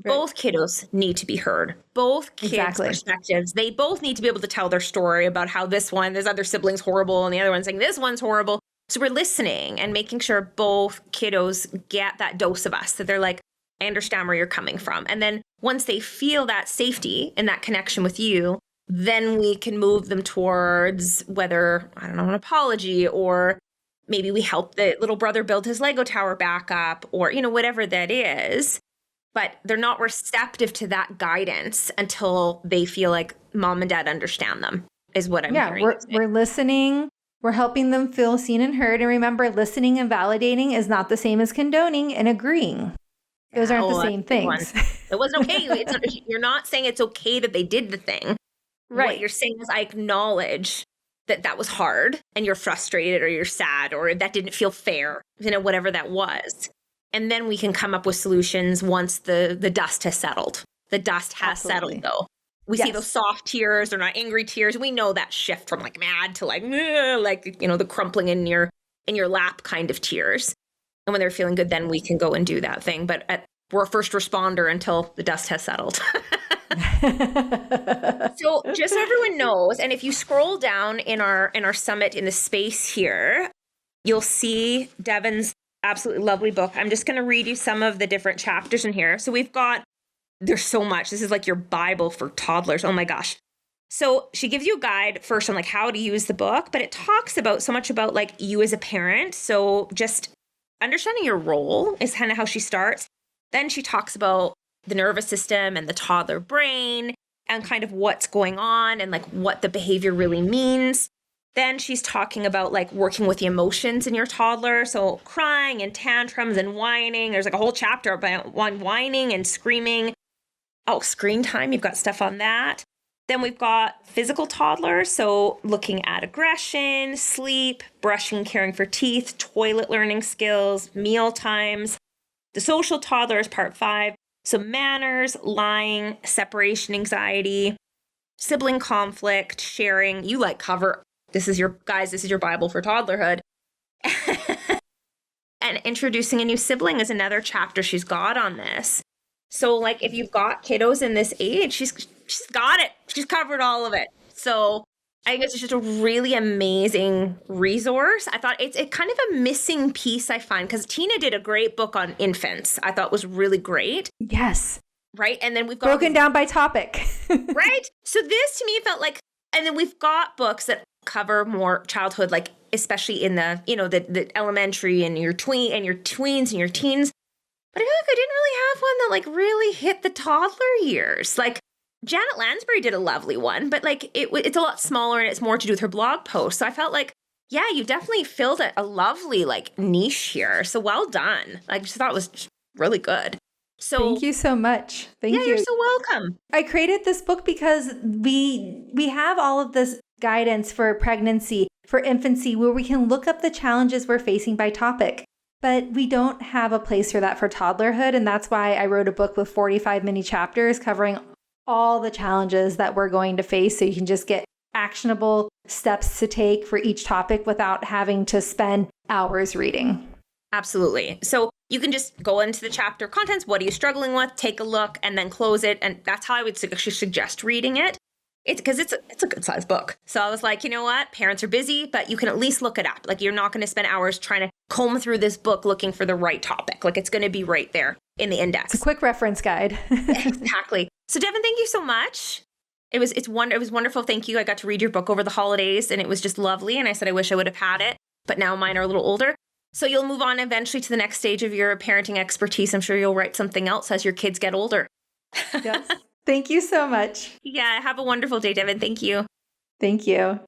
Both kiddos need to be heard. Both kids' perspectives. They both need to be able to tell their story about how this other sibling's horrible, and the other one's saying this one's horrible. So we're listening and making sure both kiddos get that dose of us, that they're like, I understand where you're coming from. And then once they feel that safety and that connection with you, then we can move them towards whether, I don't know, an apology, or maybe we help the little brother build his Lego tower back up, or, whatever that is. But they're not receptive to that guidance until they feel like mom and dad understand them, is what I'm hearing. We're listening. We're helping them feel seen and heard. And remember, listening and validating is not the same as condoning and agreeing. Those aren't the same things. It wasn't okay. You're not saying it's okay that they did the thing. Right. What you're saying is, I acknowledge that was hard and you're frustrated or you're sad or that didn't feel fair, whatever that was. And then we can come up with solutions once the dust has settled. The dust has settled, though. We see those soft tears. They're not angry tears. We know that shift from mad to the crumpling in your lap kind of tears. And when they're feeling good, then we can go and do that thing. But we're a first responder until the dust has settled. So just so everyone knows, and if you scroll down in our summit in the space here, you'll see Devon's absolutely lovely book. I'm just going to read you some of the different chapters in here. So there's so much. This is your Bible for toddlers. Oh my gosh. So she gives you a guide first on how to use the book, but it talks about so much about you as a parent. So just understanding your role is kind of how she starts. Then she talks about the nervous system and the toddler brain and kind of what's going on and what the behavior really means. Then she's talking about working with the emotions in your toddler. So crying and tantrums and whining. There's a whole chapter about whining and screaming. Oh, screen time. You've got stuff on that. Then we've got physical toddlers. So looking at aggression, sleep, brushing, caring for teeth, toilet learning skills, meal times. The social toddler is part 5. So manners, lying, separation anxiety, sibling conflict, sharing. You cover, this is your Bible for toddlerhood. And introducing a new sibling is another chapter she's got on this. So if you've got kiddos in this age, she's got it. She's covered all of it. So I think it's just a really amazing resource. I thought it's kind of a missing piece, I find, because Tina did a great book on infants. I thought was really great. Yes. Right. And then we've got broken down by topic. Right. So this to me felt and then we've got books that cover more childhood, especially in the, the elementary and your tweens and your teens. But I feel I didn't really have one that really hit the toddler years. Janet Lansbury did a lovely one, but it's a lot smaller and it's more to do with her blog post. So I felt yeah, you definitely filled a lovely niche here. So well done. I just thought it was just really good. So thank you so much. Thank you. You're so welcome. I created this book because we have all of this guidance for pregnancy, for infancy, where we can look up the challenges we're facing by topic. But we don't have a place for that for toddlerhood. And that's why I wrote a book with 45 mini chapters covering all the challenges that we're going to face. So you can just get actionable steps to take for each topic without having to spend hours reading. Absolutely. So you can just go into the chapter contents. What are you struggling with? Take a look and then close it. And that's how I would actually suggest reading it. It's because it's a good sized book. So I was you know what? Parents are busy, but you can at least look it up. You're not going to spend hours trying to comb through this book looking for the right topic. It's going to be right there in the index. It's a quick reference guide. Exactly. So Devon, thank you so much. It was wonderful. Thank you. I got to read your book over the holidays and it was just lovely. And I said, I wish I would have had it, but now mine are a little older. So you'll move on eventually to the next stage of your parenting expertise. I'm sure you'll write something else as your kids get older. Yes. Thank you so much. Yeah. Have a wonderful day, Devon. Thank you. Thank you.